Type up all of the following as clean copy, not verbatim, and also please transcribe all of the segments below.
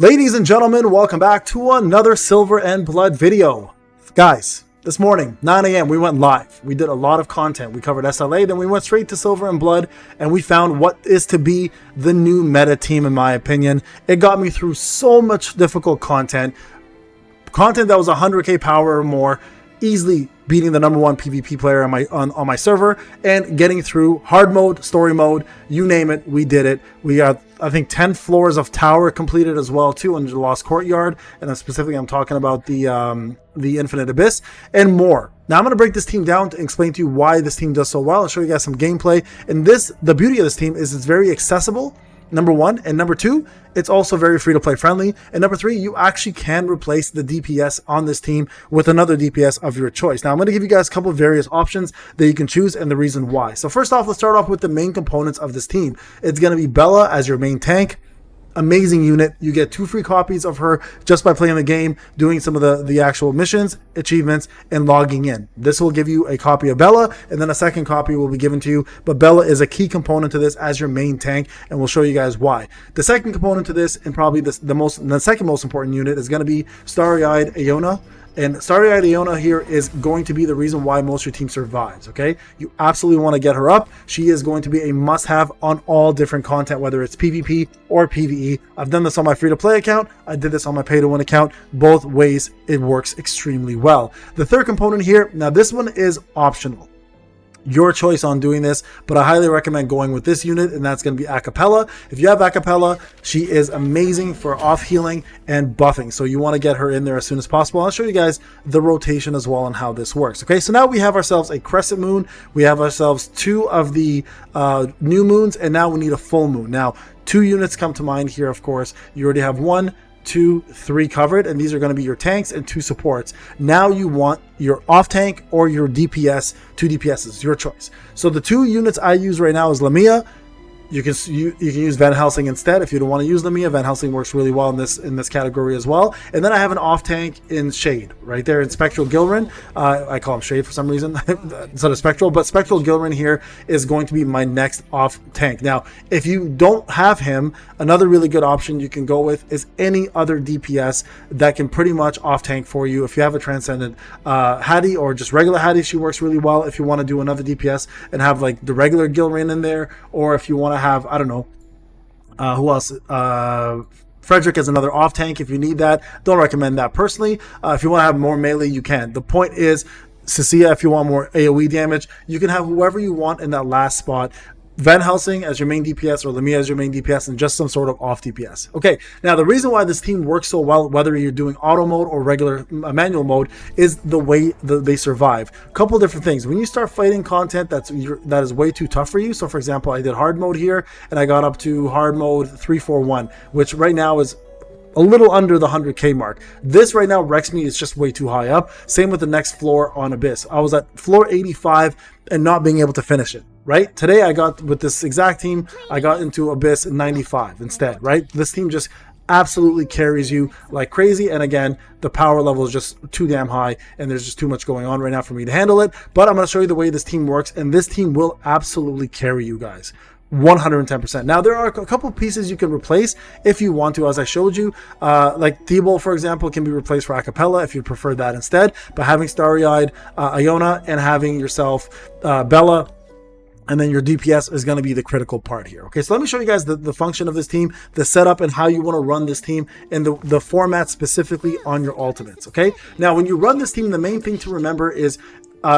Ladies and gentlemen, welcome back to another Silver and Blood video. Guys, this morning, 9 a.m., we went live. We did a lot of content. We covered SLA, then we went straight to Silver and Blood, and we found what is to be the new meta team, in my opinion. It got me through so much difficult content that was 100k power or more, easily beating the #1 PvP player on my server, and getting through hard mode, story mode, you name it, we did it. We got, I think, 10 floors of tower completed as well too under the Lost Courtyard, and then specifically I'm talking about the Infinite Abyss and more. Now I'm going to break this team down to explain to you why this team does so well and show you guys some gameplay. And the beauty of this team is it's very accessible, #1, and #2, it's also very free-to-play friendly, and #3, you actually can replace the DPS on this team with another DPS of your choice. Now I'm going to give you guys a couple of various options that you can choose and the reason why. So first off, let's start off with the main components of this team. It's going to be Bella as your main tank. Amazing unit. You get 2 free copies of her just by playing the game, doing some of the actual missions, achievements, and logging in. This will give you a copy of Bella, and then a second copy will be given to you. But Bella is a key component to this as your main tank, and we'll show you guys why. The second component to this, and probably the second most important unit, is going to be Starry-Eyed Iona. And Starry-Eyed Iona here is going to be the reason why most of your team survives, okay? You absolutely want to get her up. She is going to be a must-have on all different content, whether it's PvP or PvE. I've done this on my free-to-play account. I did this on my pay-to-win account. Both ways, it works extremely well. The third component here, now this one is optional. Your choice on doing this, but I highly recommend going with this unit, and that's going to be Acapella. If you have Acapella, she is amazing for off healing and buffing, so you want to get her in there as soon as possible. I'll show you guys the rotation as well and how this works. Okay, so now we have ourselves a crescent moon, we have ourselves 2 of the new moons, and now we need a full moon. Now 2 units come to mind here. Of course, you already have 1, 2, 3 covered, and these are going to be your tanks and 2 supports. Now you want your off tank or your DPS, 2 DPSs, your choice. So the 2 units I use right now is Lamia. You can use Van Helsing instead if you don't want to use Lamia. Van Helsing works really well in this category as well. And then I have an off tank in Shade right there in Spectral Gilrin. I call him Shade for some reason instead of Spectral, but Spectral Gilrin here is going to be my next off tank. Now, if you don't have him, another really good option you can go with is any other DPS that can pretty much off tank for you. If you have a Transcendent Hattie or just regular Hattie, she works really well. If you want to do another DPS and have like the regular Gilrin in there, or if you want to have, I don't know, who else? Frederick is another off tank if you need that. Don't recommend that personally. If you want to have more melee, you can. The point is, Cecilia, if you want more AoE damage, you can have whoever you want in that last spot. Van Helsing as your main DPS or Lamia as your main DPS, and just some sort of off DPS. Okay, now the reason why this team works so well, whether you're doing auto mode or regular manual mode, is the way that they survive. A couple different things. When you start fighting content that is way too tough for you, so for example, I did hard mode here, and I got up to hard mode 341, which right now is a little under the 100k mark. This right now wrecks me. It's just way too high up. Same with the next floor on Abyss. I was at floor 85 and not being able to finish it, right? Today I got, with this exact team, I got into Abyss 95 instead, right? This team just absolutely carries you like crazy, and again, the power level is just too damn high, and there's just too much going on right now for me to handle it. But I'm going to show you the way this team works, and this team will absolutely carry you guys 110%. Now, there are a couple pieces you can replace if you want to, as I showed you. Like Thibault, for example, can be replaced for Acapella if you prefer that instead. But having Starry-Eyed Iona and having yourself Bella, and then your DPS is going to be the critical part here. Okay, so let me show you guys the function of this team, the setup, and how you want to run this team, and the format specifically on your ultimates. Okay, now when you run this team, the main thing to remember is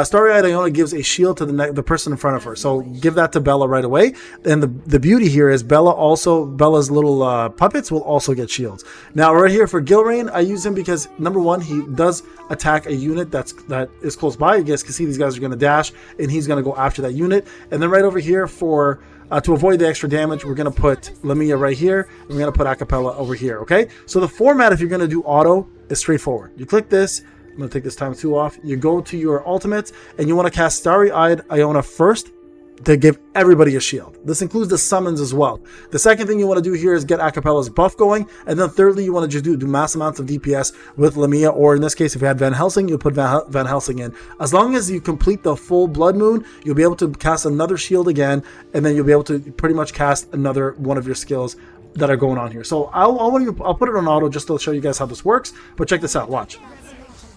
Starry-Eyed Iona gives a shield to the person in front of her, so give that to Bella right away. And the beauty here is Bella's little puppets will also get shields. Now right here for Gilrain, I use him because #1, he does attack a unit that is close by. You guys can see these guys are going to dash, and he's going to go after that unit. And then right over here for to avoid the extra damage, we're going to put Lamia right here, and we're going to put Acapella over here. Okay, so the format, if you're going to do auto, is straightforward. You click this. I'm going to take this time 2 off. You go to your ultimates, and you want to cast Starry-Eyed Iona first to give everybody a shield. This includes the summons as well. The second thing you want to do here is get Acapella's buff going, and then thirdly, you want to just do mass amounts of DPS with Lamia, or in this case, if you had Van Helsing, you'll put Van Helsing in. As long as you complete the full Blood Moon, you'll be able to cast another shield again, and then you'll be able to pretty much cast another one of your skills that are going on here. So I'll put it on auto just to show you guys how this works. But check this out. Watch.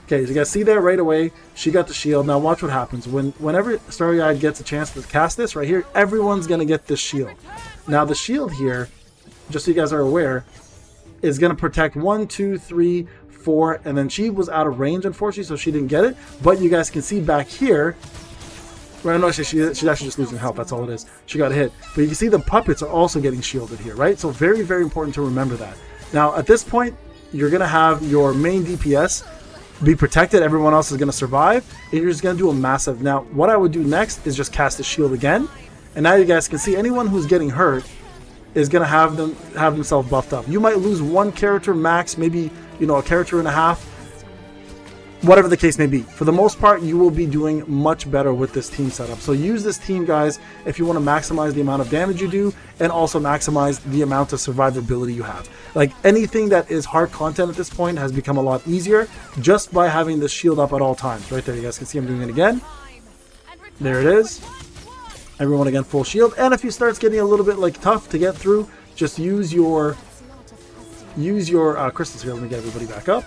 Okay, as you guys see there right away, she got the shield. Now watch what happens. Whenever Starry-Eyed gets a chance to cast this right here, everyone's going to get this shield. Now the shield here, just so you guys are aware, is going to protect 1, 2, 3, 4, and then she was out of range, unfortunately, so she didn't get it. But you guys can see back here, well, no, she's actually just losing health, that's all it is. She got hit. But you can see the puppets are also getting shielded here, right? So very, very important to remember that. Now, at this point, you're going to have your main DPS be protected, everyone else is going to survive, and you're just going to do a massive. Now what I would do next is just cast the shield again, and now you guys can see anyone who's getting hurt is going to have themselves buffed up. You might lose one character max, maybe, you know, a character and a half, whatever the case may be. For the most part, you will be doing much better with this team setup. So use this team, guys, if you want to maximize the amount of damage you do and also maximize the amount of survivability you have. Like anything that is hard content at this point has become a lot easier just by having this shield up at all times. Right there, you guys can see I'm doing it again. There it is. Everyone again full shield. And if it starts getting a little bit like tough to get through, just use your crystals here. Let me get everybody back up.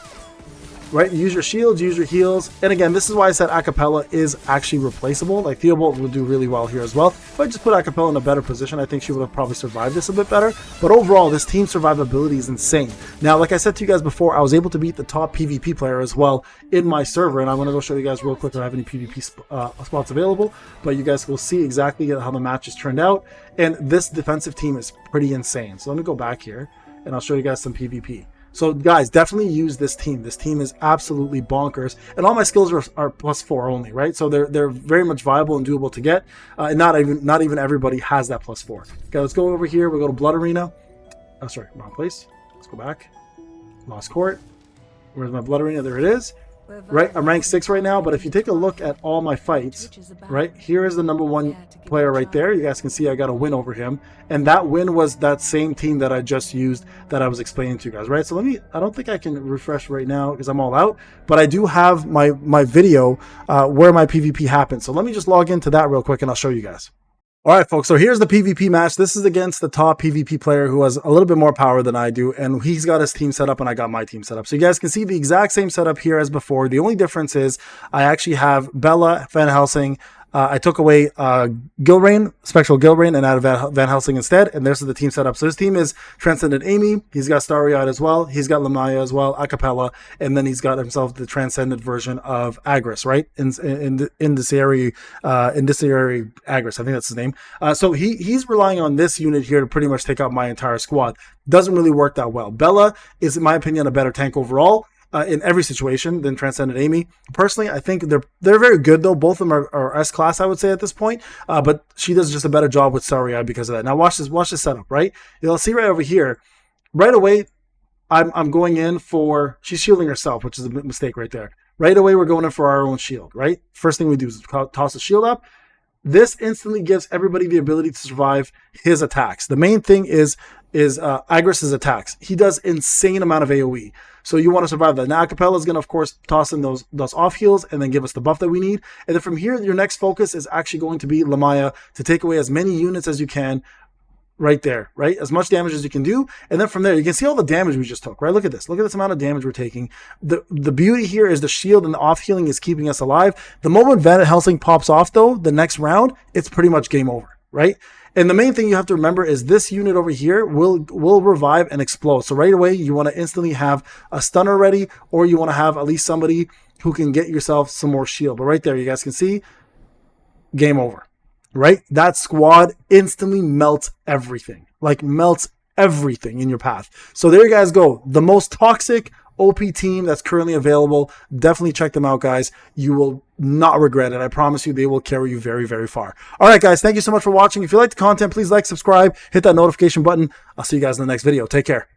Right, use your shields, use your heals, and again, this is why I said Acapella is actually replaceable. Like Theobald would do really well here as well. If I just put Acapella in a better position, I think she would have probably survived this a bit better. But overall, this team survivability is insane. Now, like I said to you guys before, I was able to beat the top PvP player as well in my server, and I'm going to go show you guys real quick if I have any PvP spots available. But you guys will see exactly how the matches turned out, and this defensive team is pretty insane. So let me go back here, and I'll show you guys some PvP. So guys, definitely use this team. This team is absolutely bonkers, and all my skills are +4 only, right? So they're very much viable and doable to get. And not even everybody has that +4. Okay, let's go over here. We go to Blood Arena. Oh, sorry, wrong place. Let's go back. Lost Court. Where's my Blood Arena? There it is. Right, I'm rank 6 right now, but if you take a look at all my fights, right, here is the #1 player right there. You guys can see I got a win over him, and that win was that same team that I just used that I was explaining to you guys, right? So I don't think I can refresh right now because I'm all out, but I do have my video where my PvP happened. So let me just log into that real quick and I'll show you guys. All right, folks, so here's the PvP match. This is against the top PvP player who has a little bit more power than I do, and he's got his team set up and I got my team set up. So you guys can see the exact same setup here as before. The only difference is I actually have Bella, Van Helsing. I took away Gilrain, Spectral Gilrain, and added Van Helsing instead, and this is the team setup. So his team is Transcendent Amy, he's got Starry-Eyed as well, he's got Lamaya as well, Acapella, and then he's got himself the Transcendent version of Agris, right? Indiciary Agris, I think that's his name. So he's relying on this unit here to pretty much take out my entire squad. Doesn't really work that well. Bella is, in my opinion, a better tank overall. In every situation than Transcendent Amy. Personally, I think they're very good though. Both of them are S-class, I would say, at this point. But she does just a better job with Starry-Eyed because of that. Now watch this setup, right? You'll see right over here. Right away, I'm going in for, she's shielding herself, which is a mistake right there. Right away, we're going in for our own shield, right? First thing we do is toss the shield up. This instantly gives everybody the ability to survive his attacks. The main thing is Agris's attacks. He does insane amount of AoE. So you want to survive that. Now Acapella is going to, of course, toss in those off heals and then give us the buff that we need. And then from here, your next focus is actually going to be Lamaya to take away as many units as you can right there, right? As much damage as you can do. And then from there, you can see all the damage we just took, right? Look at this. Look at this amount of damage we're taking. The beauty here is the shield and the off healing is keeping us alive. The moment Van Helsing pops off, though, the next round, it's pretty much game over, right? And the main thing you have to remember is this unit over here will revive and explode. So right away, you want to instantly have a stunner ready, or you want to have at least somebody who can get yourself some more shield. But right there, you guys can see, game over, right? That squad instantly melts everything, like melts everything in your path. So there you guys go. The most toxic OP team that's currently available. Definitely check them out, guys. You will not regret it. I promise you, they will carry you very, very far. All right, guys. Thank you so much for watching. If you like the content, please like, subscribe, hit that notification button. I'll see you guys in the next video. Take care.